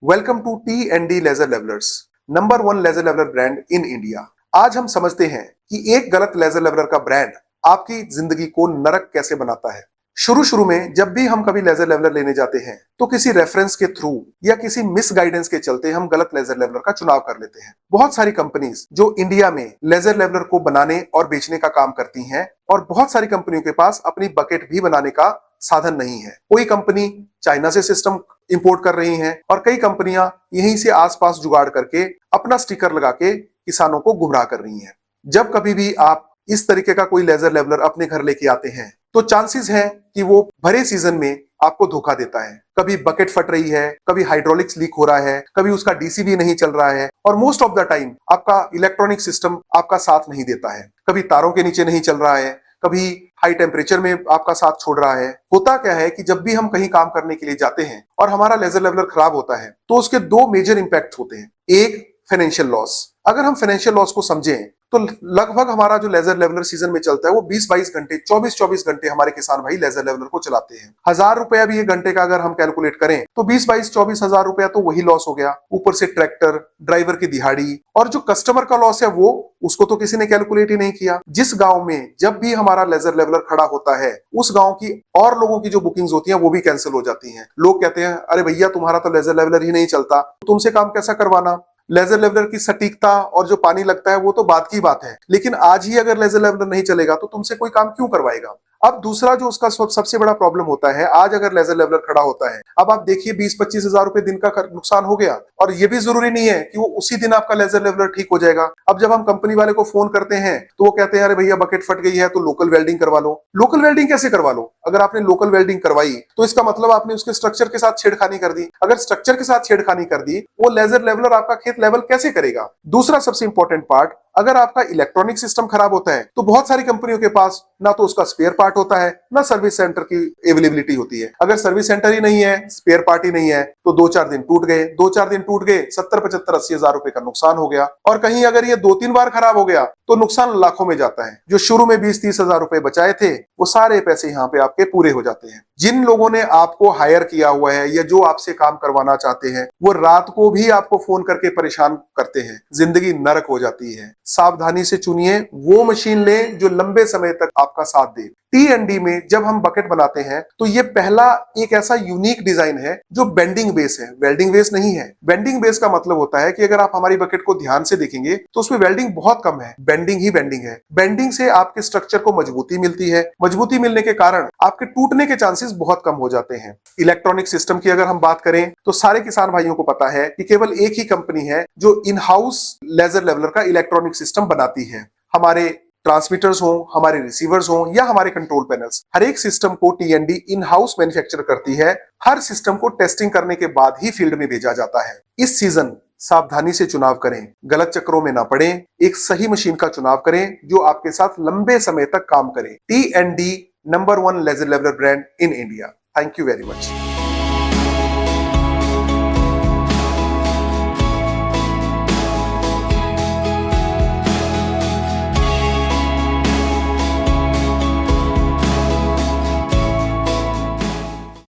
Welcome to T and D laser levellers, number one laser leveller brand in India. आज हम समझते हैं कि एक गलत लेजर लेवलर का ब्रांड आपकी जिंदगी को नरक कैसे बनाता है। शुरू शुरू में जब भी हम कभी लेजर लेवलर लेने जाते हैं तो किसी रेफरेंस के थ्रू या किसी मिस गाइडेंस के चलते हम गलत लेजर लेवलर का चुनाव कर लेते हैं। बहुत सारी कंपनीज जो इंडिया में लेजर लेवलर को बनाने और बेचने का काम करती हैं और बहुत सारी कंपनियों के पास अपनी बकेट भी बनाने का साधन नहीं है। कोई कंपनी चाइना से सिस्टम इंपोर्ट कर रही हैं और कई कंपनियां यहीं से आसपास जुगाड़ करके अपना स्टिकर लगा के किसानों को गुमराह कर रही हैं। जब कभी भी आप इस तरीके का कोई लेजर लेवलर अपने घर लेके आते हैं तो चांसेस है कि वो भरे सीजन में आपको धोखा देता है। कभी बकेट फट रही है, कभी हाइड्रोलिक्स लीक हो रहा है, कभी उसका डीसीबी नहीं चल रहा है और मोस्ट ऑफ द टाइम आपका इलेक्ट्रॉनिक सिस्टम आपका साथ नहीं देता है। कभी तारों के नीचे नहीं चल रहा है, कभी हाई टेम्परेचर में आपका साथ छोड़ रहा है। होता क्या है कि जब भी हम कहीं काम करने के लिए जाते हैं और हमारा लेजर लेवलर खराब होता है तो उसके दो मेजर इंपैक्ट होते हैं। एक, फाइनेंशियल लॉस। अगर हम फाइनेंशियल लॉस को समझें तो लगभग हमारा जो लेजर लेवलर सीजन में चलता है वो 20-22 घंटे, 24-24 घंटे हमारे किसान भाई लेजर लेवलर को चलाते हैं। 1000 रुपया भी एक घंटे का अगर हम कैलकुलेट करें तो 20-22-24 हजार रुपया तो वही लॉस हो गया। ऊपर से ट्रैक्टर, ड्राइवर की दिहाड़ी और जो कस्टमर का लॉस है वो उसको तो किसी ने कैलकुलेट ही नहीं किया। जिस गांव में जब भी हमारा लेजर लेवलर खड़ा होता है उस गांव की और लोगों की जो बुकिंग्स होती हैं वो भी कैंसिल हो जाती हैं। लोग कहते हैं अरे भैया तुम्हारा तो लेजर लेवलर ही नहीं चलता, तुमसे काम कैसा करवाना। लेजर लेवलर की सटीकता और जो पानी लगता है वो तो बात की बात है, लेकिन आज ही अगर लेजर लेवलर नहीं चलेगा तो तुमसे कोई काम क्यों करवाएगा। अब दूसरा जो उसका सबसे बड़ा प्रॉब्लम होता है, आज अगर लेजर लेवलर खड़ा होता है, अब आप देखिए 20-25 हजार रुपए दिन का नुकसान हो गया और ये भी जरूरी नहीं है कि वो उसी दिन आपका लेजर लेवलर ठीक हो जाएगा। अब जब हम कंपनी वाले को फोन करते हैं तो वो कहते हैं अरे भैया बकेट फट गई है तो लोकल वेल्डिंग करवा लो। लोकल वेल्डिंग कैसे करवा लो? अगर आपने लोकल वेल्डिंग करवाई तो इसका मतलब आपने उसके स्ट्रक्चर के साथ छेड़खानी कर दी। अगर स्ट्रक्चर के साथ छेड़खानी कर दी वो लेजर लेवलर आपका खेत लेवल कैसे करेगा। दूसरा सबसे इंपॉर्टेंट पार्ट, अगर आपका इलेक्ट्रॉनिक सिस्टम खराब होता है तो बहुत सारी कंपनियों के पास ना तो उसका स्पेयर पार्ट होता है ना सर्विस सेंटर की अवेलेबिलिटी होती है। अगर सर्विस सेंटर ही नहीं है, स्पेयर पार्ट ही नहीं है तो 2-4 दिन टूट गए, 2-4 दिन टूट गए, 70-75-80 हजार रुपए का नुकसान हो गया। और कहीं अगर ये 2-3 बार खराब हो गया तो नुकसान लाखों में जाता है। जो शुरू में 20-30 हजार रुपए बचाए थे वो सारे पैसे यहाँ पे आपके पूरे हो जाते हैं। जिन लोगों ने आपको हायर किया हुआ है या जो आपसे काम करवाना चाहते हैं वो रात को भी आपको फोन करके परेशान करते हैं, जिंदगी नरक हो जाती है। सावधानी से चुनिए, वो मशीन लें जो लंबे समय तक आपका साथ दे। टी&डी में जब हम बकेट बनाते हैं तो ये पहला एक ऐसा यूनिक डिजाइन है जो बेंडिंग बेस है, वेल्डिंग बेस नहीं है। बेंडिंग बेस का मतलब होता है कि अगर आप हमारी बकेट को ध्यान से देखेंगे तो उसमें वेल्डिंग बहुत कम है, बेंडिंग ही बेंडिंग है। बेंडिंग से आपके स्ट्रक्चर को मजबूती मिलती है, मजबूती मिलने के कारण आपके टूटने के चांसेस बहुत कम हो जाते हैं। इलेक्ट्रॉनिक सिस्टम की अगर हम बात करें तो सारे किसान भाइयों को पता है कि केवल एक ही कंपनी है जो इन हाउस लेजर लेवलर का इलेक्ट्रॉनिक सिस्टम बनाती है। हमारे ट्रांसमीटर्स हो, हमारे रिसीवर्स हो या हमारे कंट्रोल पैनल्स, हर एक सिस्टम को टी&डी इन हाउस मैन्युफैक्चर करती है। हर सिस्टम को टेस्टिंग करने के बाद ही फील्ड में भेजा जाता है। इस सीजन सावधानी से चुनाव करें, गलत चक्रों में ना पड़ें, एक सही मशीन का चुनाव करें जो आपके साथ लंबे समय तक काम करे। टी&डी number one laser leveller brand in India. Thank you very much.